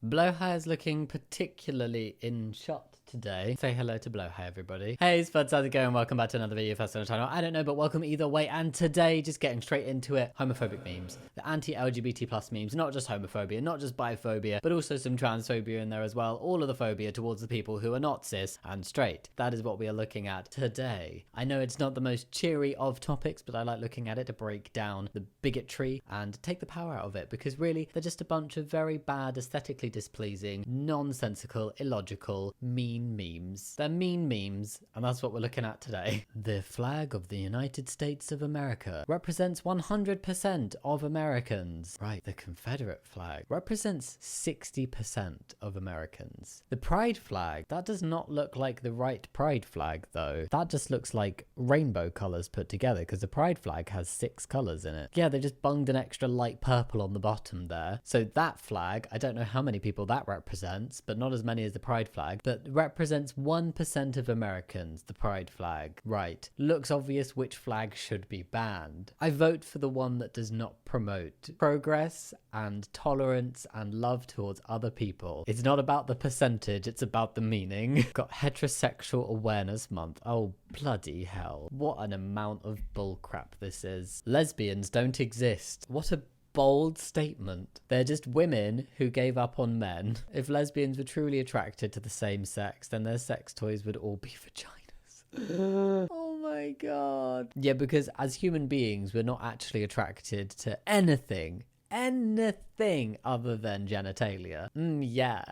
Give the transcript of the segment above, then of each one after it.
Blowhigh is looking particularly in shot today. Say hello to Blowhigh, everybody. Hey Spuds, how's it going? Welcome back to another video first on the channel. I don't know, but welcome either way. And today, just getting straight into it, homophobic memes. The anti-LGBT plus memes, not just homophobia, not just biphobia, but also some transphobia in there as well. All of the phobia towards the people who are not cis and straight. That is what we are looking at today. I know it's not the most cheery of topics, but I like looking at it to break down the bigotry and take the power out of it, because really, they're just a bunch of very bad, aesthetically displeasing, nonsensical, illogical, mean memes. They're mean memes, and that's what we're looking at today. The flag of the United States of America represents 100% of Americans. Right, the Confederate flag represents 60% of Americans. The Pride flag, that does not look like the right Pride flag though. That just looks like rainbow colors put together, because the Pride flag has 6 colors in it. Yeah, they just bunged an extra light purple on the bottom there. So that flag, I don't know how many people that represents, but not as many as the Pride flag, but represents 1% of Americans, the Pride flag. Right. Looks obvious which flag should be banned. I vote for the one that does not promote progress and tolerance and love towards other people. It's not about the percentage, it's about the meaning. Got Heterosexual Awareness Month. Oh, bloody hell. What an amount of bullcrap this is. Lesbians don't exist. What a bold statement. They're just women who gave up on men. If lesbians were truly attracted to the same sex, then their sex toys would all be vaginas. Oh my god. Yeah, because as human beings, we're not actually attracted to anything other than genitalia. Yeah.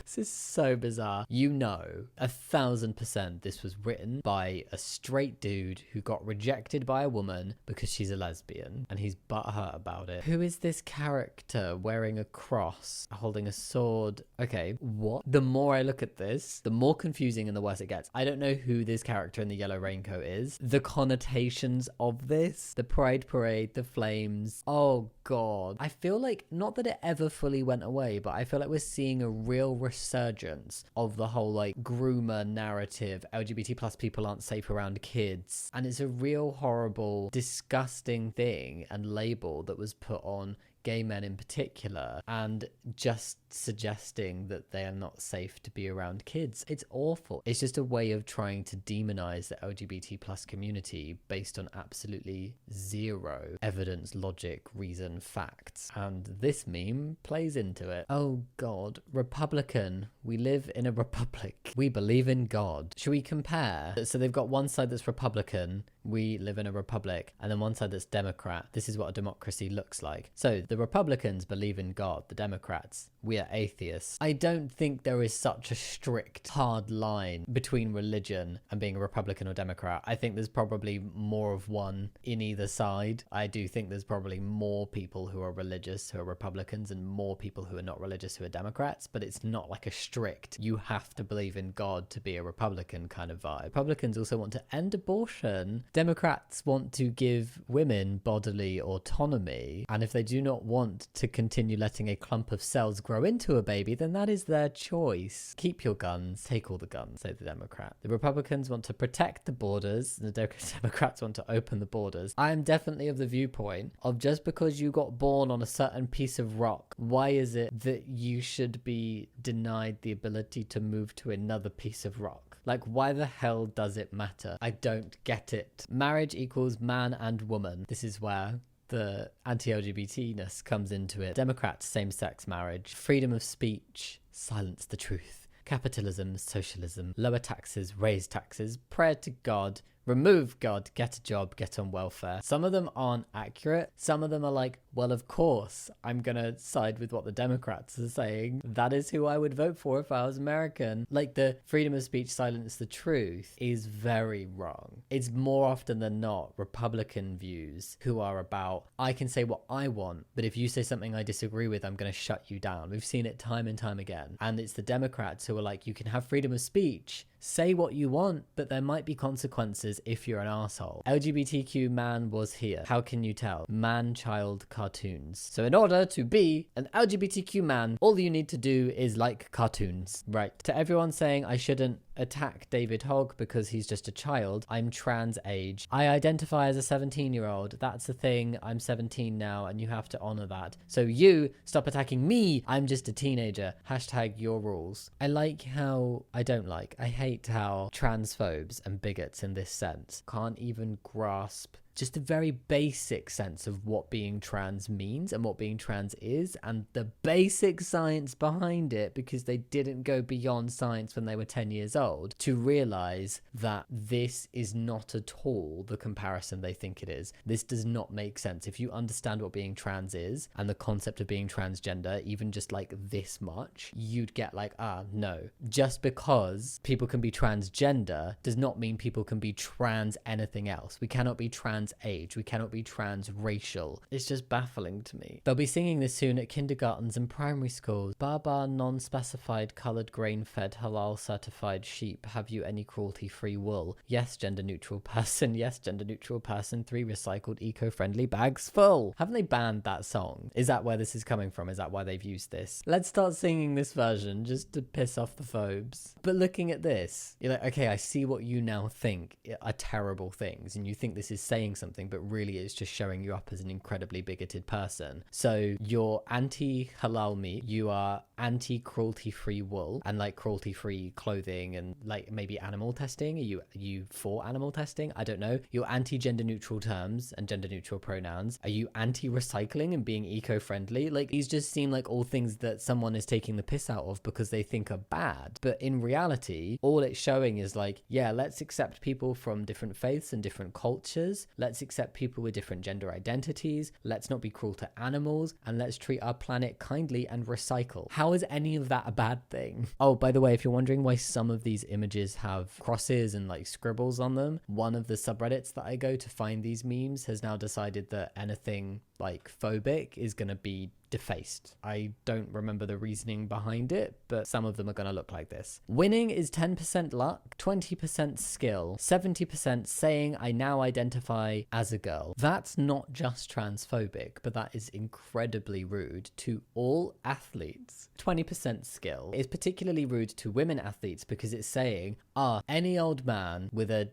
This is so bizarre. You know, 1000% this was written by a straight dude who got rejected by a woman because she's a lesbian, and he's butthurt about it. Who is this character wearing a cross, holding a sword? Okay, what? The more I look at this, the more confusing and the worse it gets. I don't know who this character in the yellow raincoat is. The connotations of this, the Pride Parade, the flames. Oh god. I feel like, not that it ever fully went away, but I feel like we're seeing a real resurgence of the whole like groomer narrative. LGBT plus people aren't safe around kids, and it's a real horrible, disgusting thing and label that was put on gay men in particular, and just suggesting that they are not safe to be around kids. It's awful. It's just a way of trying to demonize the LGBT plus community based on absolutely zero evidence, logic, reason, facts. And this meme plays into it. Oh god. Republican. We live in a republic. We believe in God. Should we compare? So they've got one side that's Republican, we live in a republic, and then one side that's Democrat. This is what a democracy looks like. So the Republicans believe in God, the Democrats, we are atheists. I don't think there is such a strict, hard line between religion and being a Republican or Democrat. I think there's probably more of one in either side. I do think there's probably more people who are religious who are Republicans and more people who are not religious who are Democrats, but it's not like a strict, you have to believe in God to be a Republican kind of vibe. Republicans also want to end abortion. Democrats want to give women bodily autonomy, and if they do not want to continue letting a clump of cells grow into a baby, then that is their choice. Keep your guns, take all the guns, say the Democrat. The Republicans want to protect the borders, and the Democrats want to open the borders. I am definitely of the viewpoint of, just because you got born on a certain piece of rock, why is it that you should be denied the ability to move to another piece of rock? Like, why the hell does it matter? I don't get it. Marriage equals man and woman. This is where the anti-LGBT-ness comes into it. Democrats, same-sex marriage. Freedom of speech, silence the truth. Capitalism, socialism, lower taxes, raise taxes, prayer to God, remove God, get a job, get on welfare. Some of them aren't accurate. Some of them are like, well, of course, I'm gonna side with what the Democrats are saying. That is who I would vote for if I was American. Like, the freedom of speech, silence the truth is very wrong. It's more often than not Republican views who are about, I can say what I want, but if you say something I disagree with, I'm gonna shut you down. We've seen it time and time again. And it's the Democrats who are like, you can have freedom of speech, say what you want, but there might be consequences if you're an asshole. LGBTQ man was here. How can you tell? Man-child cartoons. So in order to be an LGBTQ man, all you need to do is like cartoons. Right. To everyone saying I shouldn't attack David Hogg because he's just a child, I'm trans age. I identify as a 17-year-old. That's the thing. I'm 17 now and you have to honor that. So you stop attacking me. I'm just a teenager. Hashtag your rules. I hate how transphobes and bigots in this sense can't even grasp just a very basic sense of what being trans means and what being trans is and the basic science behind it, because they didn't go beyond science when they were 10 years old to realize that this is not at all the comparison they think it is. This does not make sense. If you understand what being trans is and the concept of being transgender, even just like this much, you'd get like, no. Just because people can be transgender does not mean people can be trans anything else. We cannot be trans age. We cannot be transracial. It's just baffling to me. They'll be singing this soon at kindergartens and primary schools. Baba non-specified coloured grain-fed halal certified sheep. Have you any cruelty-free wool? Yes, gender-neutral person. Yes, gender-neutral person. 3 recycled eco-friendly bags full. Haven't they banned that song? Is that where this is coming from? Is that why they've used this? Let's start singing this version just to piss off the phobes. But looking at this, you're like, okay, I see what you now think are terrible things, and you think this is saying something, but really it's just showing you up as an incredibly bigoted person. So you're anti-halal meat, you are anti-cruelty-free wool and like cruelty-free clothing and like maybe animal testing. Are you for animal testing? I don't know. You're anti-gender neutral terms and gender neutral pronouns. Are you anti-recycling and being eco-friendly? Like, these just seem like all things that someone is taking the piss out of because they think are bad. But in reality, all it's showing is like, yeah, let's accept people from different faiths and different cultures. Let's accept people with different gender identities. Let's not be cruel to animals, and let's treat our planet kindly and recycle. How is any of that a bad thing? Oh, by the way, if you're wondering why some of these images have crosses and like scribbles on them, one of the subreddits that I go to find these memes has now decided that anything like phobic is going to be defaced. I don't remember the reasoning behind it, but some of them are going to look like this. Winning is 10% luck, 20% skill, 70% saying I now identify as a girl. That's not just transphobic, but that is incredibly rude to all athletes. 20% skill is particularly rude to women athletes because it's saying, any old man with a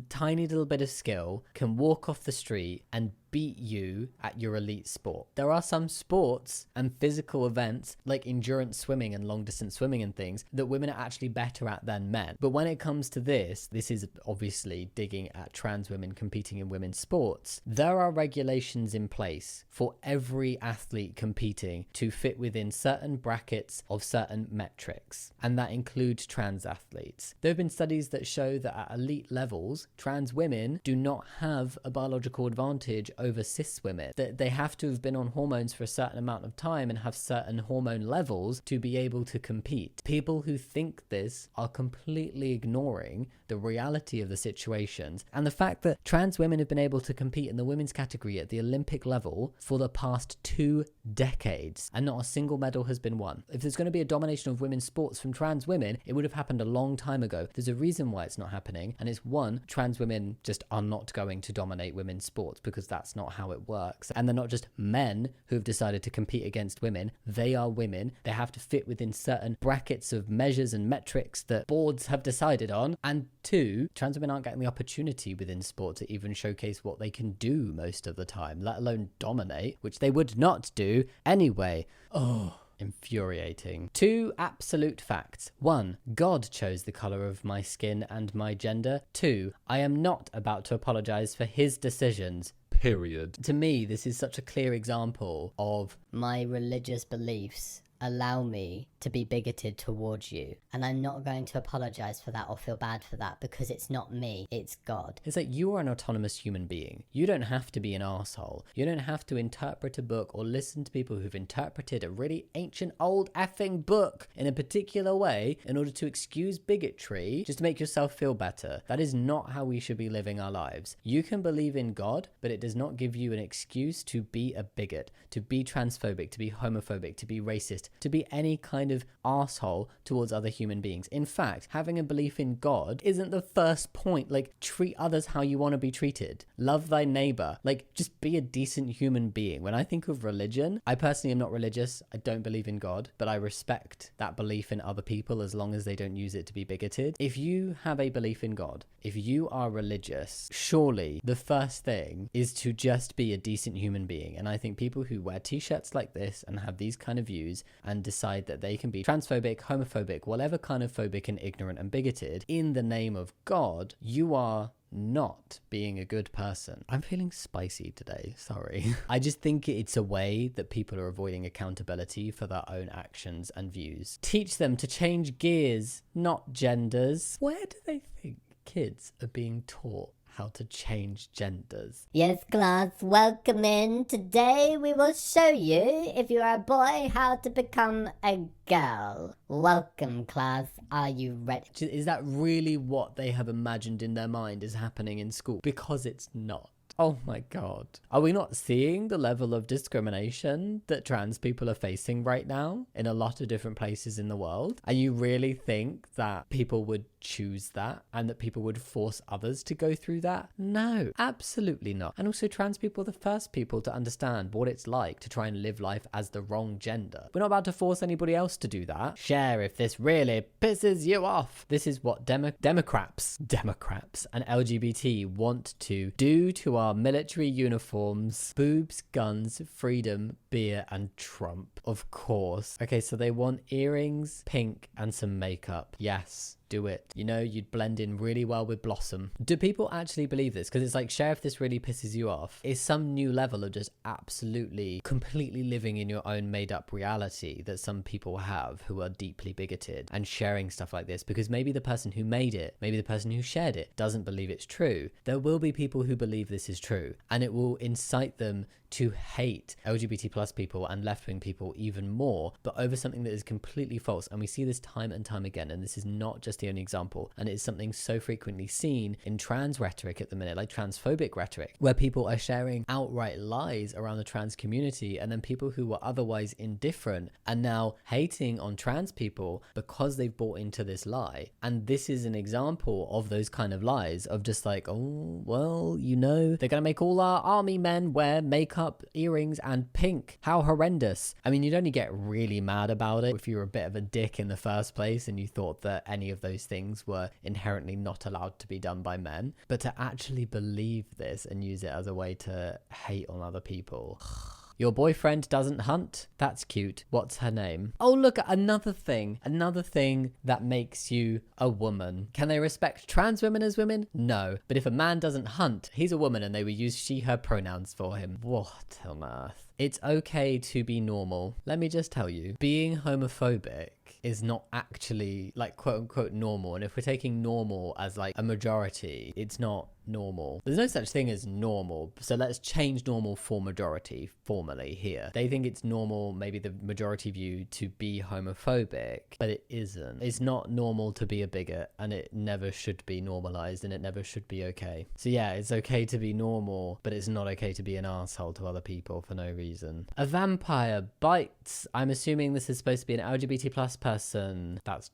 tiny little bit of skill can walk off the street and beat you at your elite sport. There are some sports and physical events like endurance swimming and long distance swimming and things that women are actually better at than men. But when it comes to this is obviously digging at trans women competing in women's sports. There are regulations in place for every athlete competing to fit within certain brackets of certain metrics, and that includes trans athletes. There have been studies that show that at elite levels, trans women do not have a biological advantage over cis women. That they have to have been on hormones for a certain amount of time and have certain hormone levels to be able to compete. People who think this are completely ignoring the reality of the situations and the fact that trans women have been able to compete in the women's category at the Olympic level for the past 2 decades and not a single medal has been won. If there's going to be a domination of women's sports from trans women, it would have happened a long time ago. There's a reason why it's not happening, and it's one, trans women just are not going to dominate women's sports because that's not how it works. And they're not just men who've decided to compete against women, they are women. They have to fit within certain brackets of measures and metrics that boards have decided on. And 2, trans women aren't getting the opportunity within sport to even showcase what they can do most of the time, let alone dominate, which they would not do anyway. Infuriating. 2 absolute facts. 1, God chose the colour of my skin and my gender. 2, I am not about to apologise for his decisions. Period. To me, this is such a clear example of my religious beliefs allow me to be bigoted towards you, and I'm not going to apologize for that or feel bad for that because it's not me, it's God. It's like, you are an autonomous human being. You don't have to be an arsehole. You don't have to interpret a book or listen to people who've interpreted a really ancient old effing book in a particular way in order to excuse bigotry just to make yourself feel better. That is not how we should be living our lives. You can believe in God, but it does not give you an excuse to be a bigot, to be transphobic, to be homophobic, to be racist, to be any kind of of asshole towards other human beings. In fact, having a belief in God isn't the first point. Like, treat others how you want to be treated. Love thy neighbor. Like, just be a decent human being. When I think of religion, I personally am not religious. I don't believe in God, but I respect that belief in other people as long as they don't use it to be bigoted. If you have a belief in God, if you are religious, surely the first thing is to just be a decent human being. And I think people who wear t-shirts like this and have these kind of views and decide that they can be transphobic, homophobic, whatever kind of phobic and ignorant and bigoted in the name of God, you are not being a good person. I'm feeling spicy today, sorry. I just think it's a way that people are avoiding accountability for their own actions and views. Teach them to change gears, not genders. Where do they think kids are being taught how to change genders? Yes, class, welcome in. Today we will show you, if you are a boy, how to become a girl. Welcome, class. Are you ready? Is that really what they have imagined in their mind is happening in school? Because it's not. Oh my God. Are we not seeing the level of discrimination that trans people are facing right now in a lot of different places in the world? And you really think that people would choose that and that people would force others to go through that? No, absolutely not. And also, trans people are the first people to understand what it's like to try and live life as the wrong gender. We're not about to force anybody else to do that. Share if this really pisses you off. This is what Democrats and LGBT want to do to our military uniforms: boobs, guns, freedom, beer, and Trump, of course. Okay, so they want earrings, pink, and some makeup. Yes, do it. You know, you'd blend in really well with Blossom. Do people actually believe this? Because it's like, share if this really pisses you off is some new level of just absolutely completely living in your own made up reality that some people have who are deeply bigoted and sharing stuff like this because maybe the person who made it, maybe the person who shared it doesn't believe it's true. There will be people who believe this is true, and it will incite them to hate LGBT plus people and left-wing people even more, but over something that is completely false. And we see this time and time again, and this is not just the only example, and it is something so frequently seen in trans rhetoric at the minute, like transphobic rhetoric, where people are sharing outright lies around the trans community, and then people who were otherwise indifferent are now hating on trans people because they've bought into this lie. And this is an example of those kind of lies of just like, oh, well, you know, they're gonna make all our army men wear makeup, earrings, and pink. How horrendous. I mean, you'd only get really mad about it if you were a bit of a dick in the first place and you thought that any of those things were inherently not allowed to be done by men. But to actually believe this and use it as a way to hate on other people. Your boyfriend doesn't hunt? That's cute. What's her name? Oh, look, another thing that makes you a woman. Can they respect trans women as women? No. But if a man doesn't hunt, he's a woman and they will use she, her pronouns for him. What on earth? It's okay to be normal. Let me just tell you, being homophobic is not actually like quote unquote normal. And if we're taking normal as like a majority, it's not normal. There's no such thing as normal. So let's change normal for majority formally here. They think it's normal, maybe the majority view, to be homophobic, but it isn't. It's not normal to be a bigot, and it never should be normalized, and it never should be okay. So yeah, it's okay to be normal, but it's not okay to be an asshole to other people for no reason. A vampire bites. I'm assuming this is supposed to be an LGBT plus person. That's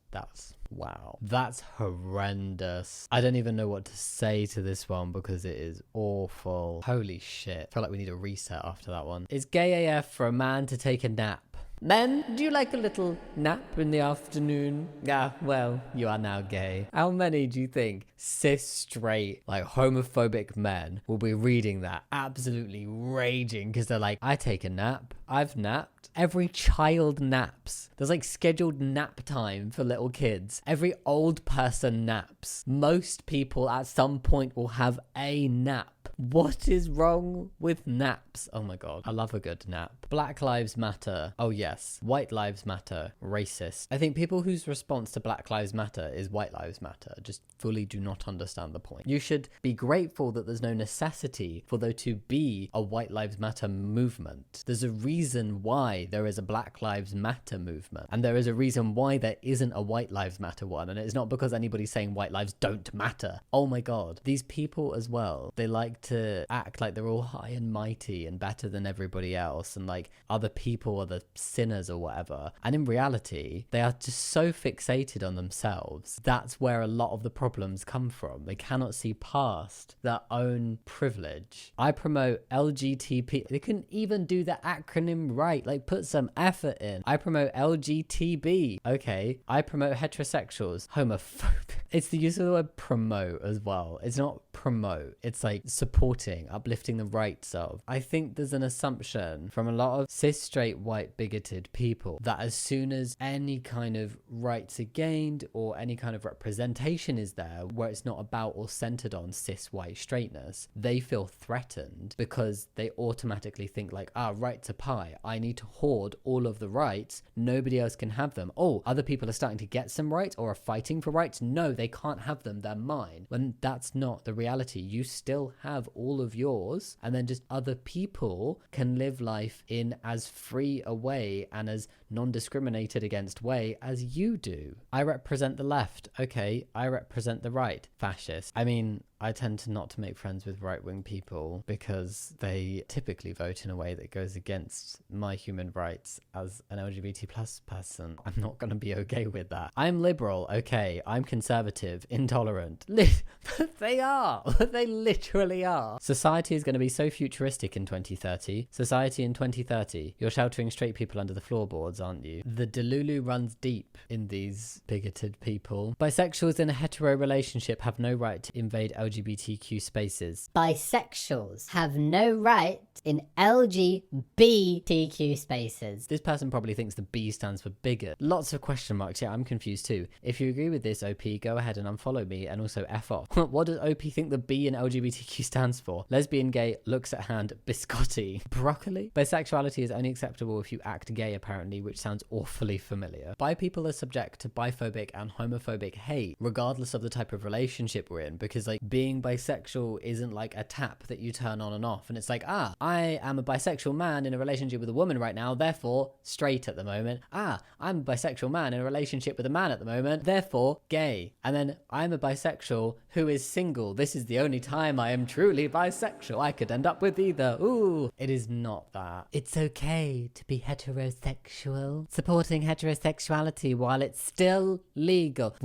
wow. That's horrendous. I don't even know what to say to this one because it is awful. Holy shit. I feel like we need a reset after that one. It's gay AF for a man to take a nap. Men, do you like a little nap in the afternoon? Ah, well, you are now gay. How many do you think cis, straight, like homophobic men will be reading that absolutely raging because they're like, I take a nap. I've napped. Every child naps. There's like scheduled nap time for little kids. Every old person naps. Most people at some point will have a nap. What is wrong with naps? Oh my God. I love a good nap. Black Lives Matter. Oh yes. White Lives Matter. Racist. I think people whose response to Black Lives Matter is White Lives Matter just fully do not understand the point. You should be grateful that there's no necessity for there to be a White Lives Matter movement. There's a reason why there is a Black Lives Matter movement, and there is a reason why there isn't a White Lives Matter one, and it's not because anybody's saying white lives don't matter. Oh my God. These people as well, they like to act like they're all high and mighty and better than everybody else, and like other people are the sinners or whatever. And in reality, they are just so fixated on themselves. That's where a lot of the problems come from. They cannot see past their own privilege. I promote LGBT. They couldn't even do the acronym right. Like, put some effort in. I promote LGTB. Okay. I promote heterosexuals. Homophobic. It's the use of the word promote as well. It's not promote. It's like supporting, uplifting the rights of. I think there's an assumption from a lot of cis, straight, white, bigoted people that as soon as any kind of rights are gained or any kind of representation is there where it's not about or centered on cis, white, straightness, they feel threatened because they automatically think like, rights are pie. I need to hoard all of the rights. Nobody else can have them. Oh, other people are starting to get some rights or are fighting for rights. No, they can't have them. They're mine. When that's not the reality. You still have all of yours, and then just other people can live life in as free a way and as non-discriminated against way as you do. I represent the left. Okay, I represent the right. Fascist. I mean, I tend to not to make friends with right-wing people because they typically vote in a way that goes against my human rights as an LGBT plus person. I'm not going to be okay with that. I'm liberal, okay. I'm conservative, intolerant. They are. They literally are. Society is going to be so futuristic in 2030. Society in 2030. You're sheltering straight people under the floorboards, aren't you? The delulu runs deep in these bigoted people. Bisexuals in a hetero relationship have no right to invade LGBTQ spaces. Bisexuals have no right in LGBTQ spaces. This person probably thinks the B stands for bigot. Lots of question marks. Yeah, I'm confused too. If you agree with this, OP, go ahead and unfollow me and also F off. What does OP think the B in LGBTQ stands for? Lesbian, gay, looks at hand, biscotti. Broccoli? Bisexuality is only acceptable if you act gay, apparently, which sounds awfully familiar. Bi people are subject to biphobic and homophobic hate, regardless of the type of relationship we're in, because like being bisexual isn't like a tap that you turn on and off, and it's like, I am a bisexual man in a relationship with a woman right now, therefore straight at the moment. I'm a bisexual man in a relationship with a man at the moment, therefore gay. And then I'm a bisexual who is single. This is the only time I am truly bisexual. I could end up with either. Ooh, it is not that. It's okay to be heterosexual. Supporting heterosexuality while it's still legal.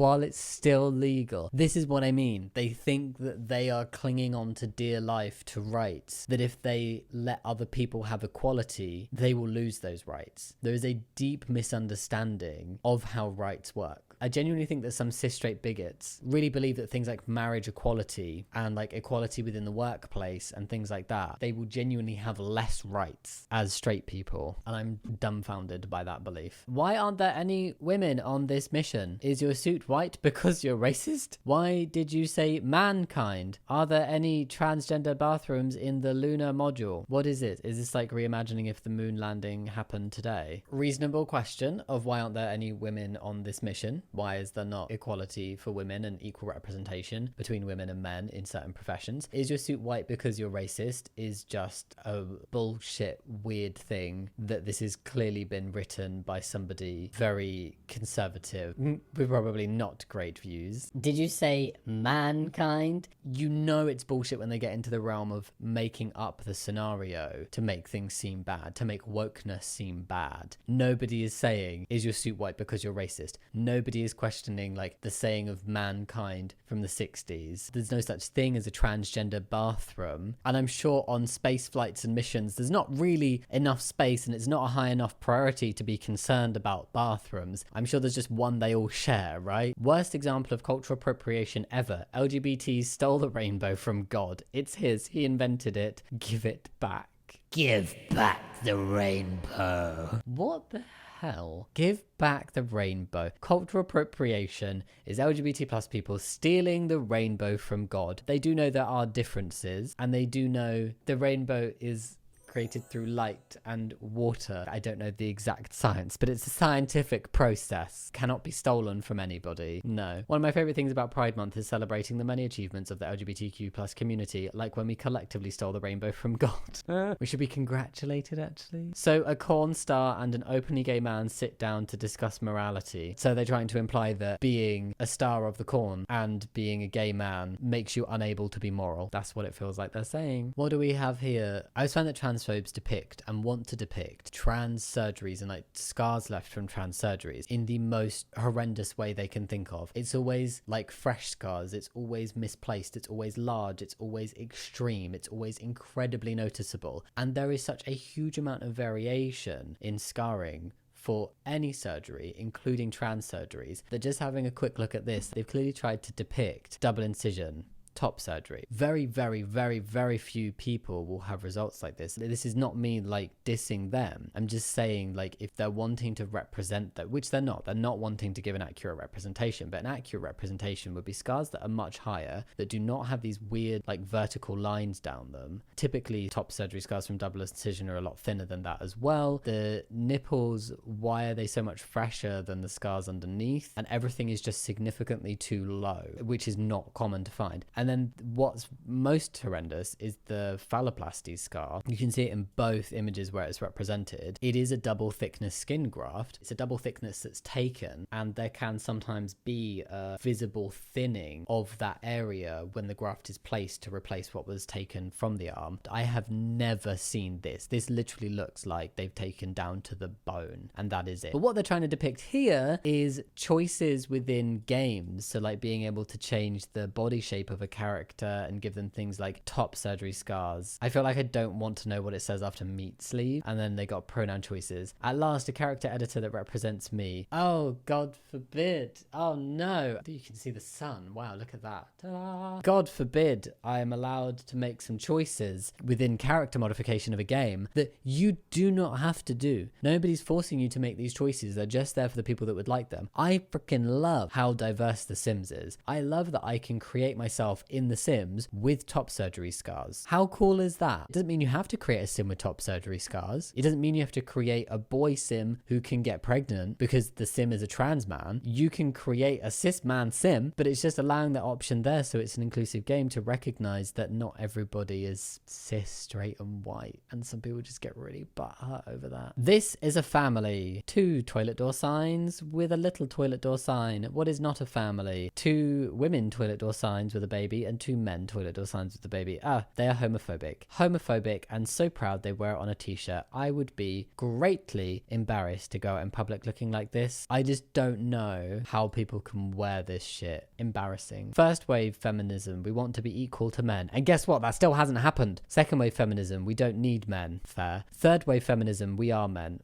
This is what I mean. They think that they are clinging on to dear life, to rights, that if they let other people have equality, they will lose those rights. There is a deep misunderstanding of how rights work. I genuinely think that some cis straight bigots really believe that things like marriage equality and like equality within the workplace and things like that, they will genuinely have less rights as straight people. And I'm dumbfounded by that belief. Why aren't there any women on this mission? Is your suit white because you're racist? Why did you say mankind? Are there any transgender bathrooms in the lunar module? What is it? Is this like reimagining if the moon landing happened today? Reasonable question of why aren't there any women on this mission? Why is there not equality for women and equal representation between women and men in certain professions? Is your suit white because you're racist is just a bullshit weird thing that this has clearly been written by somebody very conservative with probably not great views. Did you say mankind? You know it's bullshit when they get into the realm of making up the scenario to make things seem bad, to make wokeness seem bad. Nobody is saying, is your suit white because you're racist? Nobody is questioning like the saying of mankind from the 60s. There's no such thing as a transgender bathroom. And I'm sure on space flights and missions, there's not really enough space and it's not a high enough priority to be concerned about bathrooms. I'm sure there's just one they all share, right? Worst example of cultural appropriation ever. LGBTs stole the rainbow from God. It's his. He invented it. Give it back. Give back the rainbow. What the hell? Give back the rainbow. Cultural appropriation is LGBT plus people stealing the rainbow from God. They do know there are differences and they do know the rainbow is created through light and water. I don't know the exact science, but it's a scientific process. Cannot be stolen from anybody. No. One of my favorite things about Pride Month is celebrating the many achievements of the LGBTQ plus community, like when we collectively stole the rainbow from God. We should be congratulated, actually. So a corn star and an openly gay man sit down to discuss morality. So they're trying to imply that being a star of the corn and being a gay man makes you unable to be moral. That's what it feels like they're saying. What do we have here? I always find that transphobes depict and want to depict trans surgeries and like scars left from trans surgeries in the most horrendous way they can think of. It's always like fresh scars. It's always misplaced. It's always large. It's always extreme. It's always incredibly noticeable. And there is such a huge amount of variation in scarring for any surgery, including trans surgeries, that just having a quick look at this, they've clearly tried to depict double incision, top surgery. Very, very, very, very few people will have results like this. This is not me like dissing them. I'm just saying, like, if they're wanting to represent that, which they're not wanting to give an accurate representation, but an accurate representation would be scars that are much higher, that do not have these weird like vertical lines down them. Typically top surgery scars from double incision are a lot thinner than that as well. The nipples, why are they so much fresher than the scars underneath? And everything is just significantly too low, which is not common to find. And then what's most horrendous is the phalloplasty scar. You can see it in both images where it's represented. It is a double thickness skin graft. It's a double thickness that's taken, and there can sometimes be a visible thinning of that area when the graft is placed to replace what was taken from the arm. I have never seen this. This literally looks like they've taken down to the bone, and that is it. But what they're trying to depict here is choices within games. So like being able to change the body shape of a character and give them things like top surgery scars. I feel like I don't want to know what it says after meat sleeve. And then they got pronoun choices. At last, a character editor that represents me. Oh, God forbid. Oh no. You can see the sun. Wow, look at that. Ta-da. God forbid I am allowed to make some choices within character modification of a game that you do not have to do. Nobody's forcing you to make these choices. They're just there for the people that would like them. I freaking love how diverse The Sims is. I love that I can create myself in The Sims with top surgery scars. How cool is that? It doesn't mean you have to create a sim with top surgery scars. It doesn't mean you have to create a boy sim who can get pregnant because the sim is a trans man. You can create a cis man sim, but it's just allowing that option there, so it's an inclusive game to recognize that not everybody is cis, straight and white, and some people just get really butthurt over that. This is a family. 2 toilet door signs with a little toilet door sign. What is not a family? 2 women toilet door signs with a baby and 2 men toilet door signs with the baby. They are homophobic. Homophobic, and so proud they wear it on a t-shirt. I would be greatly embarrassed to go out in public looking like this. I just don't know how people can wear this shit. Embarrassing. First wave feminism, we want to be equal to men. And guess what? That still hasn't happened. Second wave feminism, we don't need men. Fair. Third wave feminism, we are men.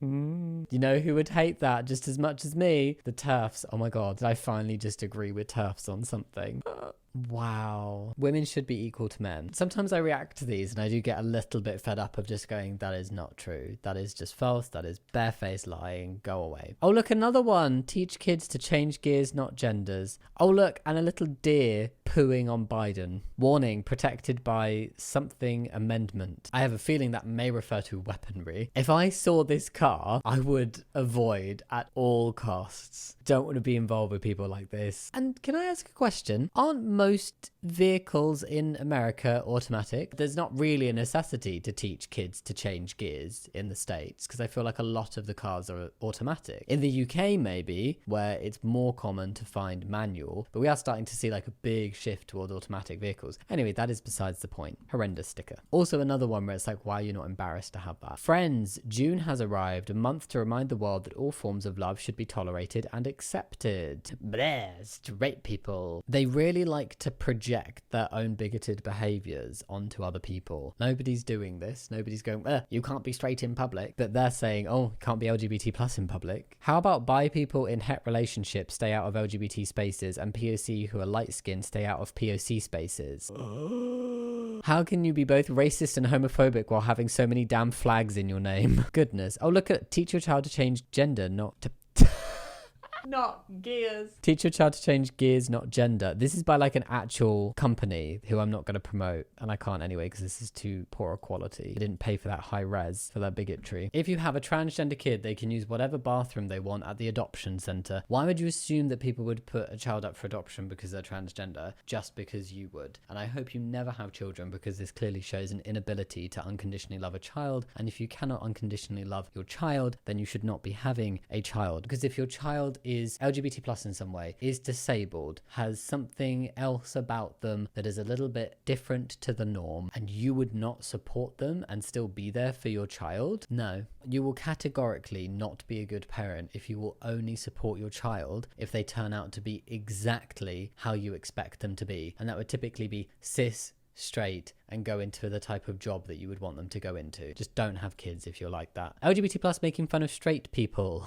You know who would hate that just as much as me? The TERFs. Oh my god, did I finally just agree with TERFs on something? Wow. Women should be equal to men. Sometimes I react to these and I do get a little bit fed up of just going, that is not true. That is just false. That is barefaced lying. Go away. Oh, look, another one. Teach kids to change gears, not genders. Oh, look, and a little deer pooing on Biden. Warning, protected by something amendment. I have a feeling that may refer to weaponry. If I saw this car, I would avoid at all costs. Don't want to be involved with people like this. And can I ask a question? Aren't most vehicles in America automatic? There's not really a necessity to teach kids to change gears in the States, because I feel like a lot of the cars are automatic. In the UK, maybe, where it's more common to find manual, but we are starting to see like a big shift toward automatic vehicles. Anyway, that is besides the point. Horrendous sticker. Also another one where it's like, why are you not embarrassed to have that? Friends, June has arrived, a month to remind the world that all forms of love should be tolerated and accepted. Bleh, straight people. They really like to project their own bigoted behaviors onto other people. Nobody's doing this. Nobody's going, you can't be straight in public. But they're saying, oh, can't be LGBT plus in public. How about bi people in het relationships stay out of LGBT spaces, and POC who are light-skinned stay out of POC spaces? How can you be both racist and homophobic while having so many damn flags in your name? Goodness. Oh, look at teach your child to change gender, not to... Not gears. Teach your child to change gears, not gender. This is by like an actual company who I'm not going to promote, and I can't anyway because this is too poor a quality. They didn't pay for that high res for that bigotry. If you have a transgender kid, they can use whatever bathroom they want at the adoption center. Why would you assume that people would put a child up for adoption because they're transgender just because you would? And I hope you never have children, because this clearly shows an inability to unconditionally love a child. And if you cannot unconditionally love your child, then you should not be having a child. Because if your child is LGBT plus in some way, is disabled, has something else about them that is a little bit different to the norm, and you would not support them and still be there for your child, no, you will categorically not be a good parent if you will only support your child if they turn out to be exactly how you expect them to be. And that would typically be cis, straight, and go into the type of job that you would want them to go into. Just don't have kids if you're like that. LGBT plus making fun of straight people.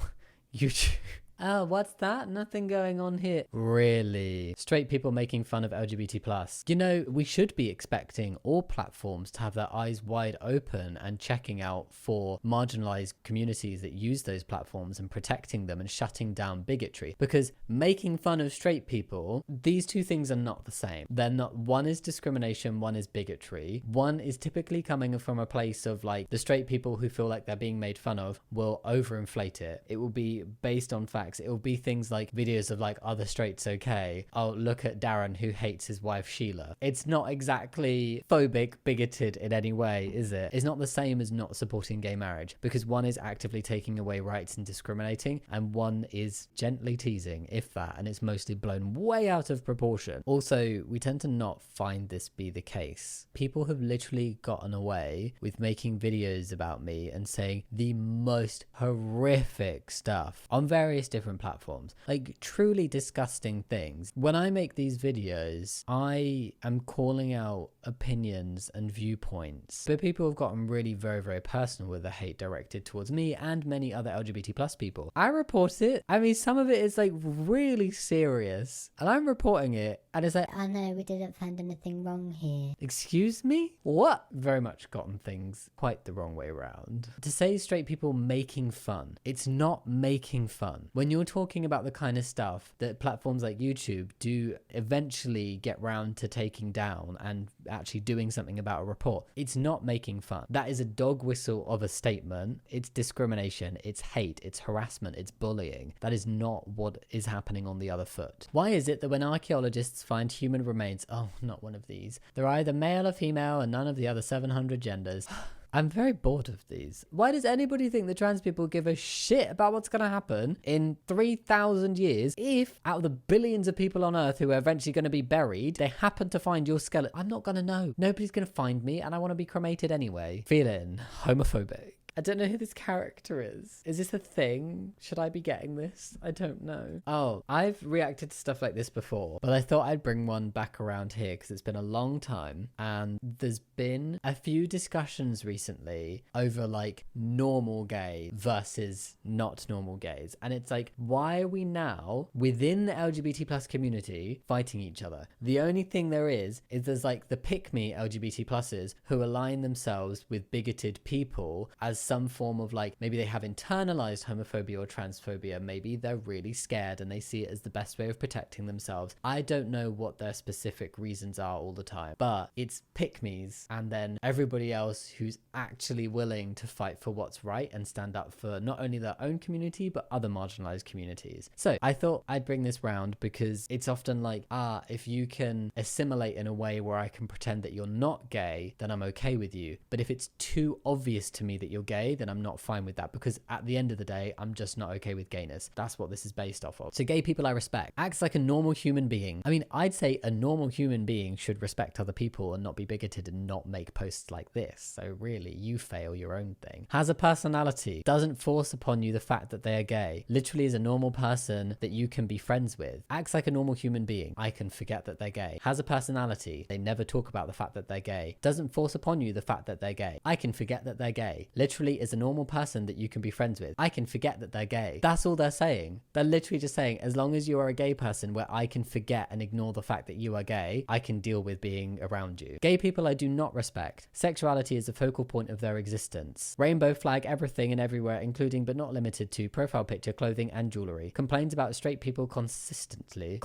YouTube. Oh, what's that? Nothing going on here. Really? Straight people making fun of LGBT plus. You know, we should be expecting all platforms to have their eyes wide open and checking out for marginalized communities that use those platforms and protecting them and shutting down bigotry. Because making fun of straight people, these two things are not the same. They're not. One is discrimination, one is bigotry. One is typically coming from a place of like the straight people who feel like they're being made fun of will overinflate it. It will be based on facts. It will be things like videos of like, are the straights okay? Oh, look at Darren who hates his wife Sheila. It's not exactly phobic, bigoted in any way, is it? It's not the same as not supporting gay marriage, because one is actively taking away rights and discriminating, and one is gently teasing, if that, and it's mostly blown way out of proportion. Also, we tend to not find this be the case. People have literally gotten away with making videos about me and saying the most horrific stuff on various different platforms, like truly disgusting things. When I make these videos, I am calling out opinions and viewpoints, but people have gotten really very, very personal with the hate directed towards me and many other LGBT plus people. I report it. I mean, some of it is like really serious, and I'm reporting it, and it's like, oh no, we didn't find anything wrong here. Excuse me? What? Very much gotten things quite the wrong way around. To say straight people making fun, it's not making fun. When you're talking about the kind of stuff that platforms like YouTube do eventually get round to taking down and actually doing something about a report, it's not making fun. That is a dog whistle of a statement. It's discrimination, it's hate, it's harassment, it's bullying. That is not what is happening on the other foot. Why is it that when archaeologists find human remains, oh, not one of these, they're either male or female and none of the other 700 genders? I'm very bored of these. Why does anybody think that trans people give a shit about what's going to happen in 3,000 years if out of the billions of people on Earth who are eventually going to be buried, they happen to find your skeleton? I'm not going to know. Nobody's going to find me, and I want to be cremated anyway. Feeling homophobic. I don't know who this character is. Is this a thing? Should I be getting this? I don't know. Oh, I've reacted to stuff like this before, but I thought I'd bring one back around here because it's been a long time, and there's been a few discussions recently over like normal gay versus not normal gays. And it's like, why are we now within the LGBT plus community fighting each other? The only thing there is there's like the pick-me LGBT pluses who align themselves with bigoted people as some form of like, maybe they have internalized homophobia or transphobia, maybe they're really scared and they see it as the best way of protecting themselves. I don't know what their specific reasons are all the time, but it's pick-me's and then everybody else who's actually willing to fight for what's right and stand up for not only their own community but other marginalized communities. So I thought I'd bring this round because it's often like, if you can assimilate in a way where I can pretend that you're not gay, then I'm okay with you. But if it's too obvious to me that you're gay, then I'm not fine with that, because at the end of the day, I'm just not okay with gayness. That's what this is based off of. So gay people I respect. Acts like a normal human being. I mean, I'd say a normal human being should respect other people and not be bigoted and not make posts like this. So really, you fail your own thing. Has a personality. Doesn't force upon you the fact that they are gay. Literally is a normal person that you can be friends with. Acts like a normal human being. I can forget that they're gay. Has a personality. They never talk about the fact that they're gay. Doesn't force upon you the fact that they're gay. I can forget that they're gay. Literally literally is a normal person that you can be friends with. I can forget that they're gay. That's all they're saying. They're literally just saying, as long as you are a gay person where I can forget and ignore the fact that you are gay, I can deal with being around you. Gay people I do not respect. Sexuality is the focal point of their existence. Rainbow flag everything and everywhere, including but not limited to profile picture, clothing and jewelry. Complains about straight people consistently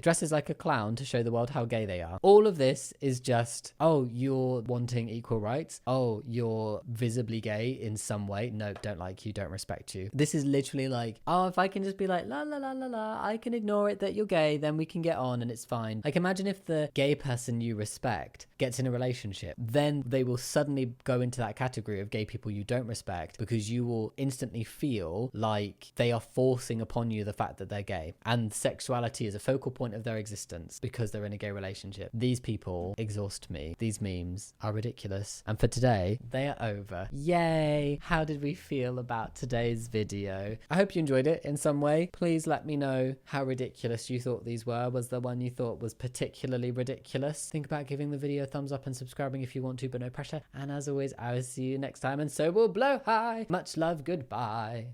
dresses like a clown to show the world how gay they are. All of this is just, oh, you're wanting equal rights. Oh, you're visibly gay in some way. No, don't like you, don't respect you. This is literally like, oh, if I can just be like, la la la la la, I can ignore it that you're gay, then we can get on and it's fine. Like, imagine if the gay person you respect gets in a relationship, then they will suddenly go into that category of gay people you don't respect, because you will instantly feel like they are forcing upon you the fact that they're gay, and sexuality is a focal point of their existence because they're in a gay relationship. These people exhaust me. These memes are ridiculous, and for today they are over. Yay! How did we feel about today's video? I hope you enjoyed it in some way. Please let me know how ridiculous you thought these were. Was there one you thought was particularly ridiculous? Think about giving the video a thumbs up and subscribing if you want to, but no pressure. And as always, I will see you next time, and so will Blow High. Much love, goodbye.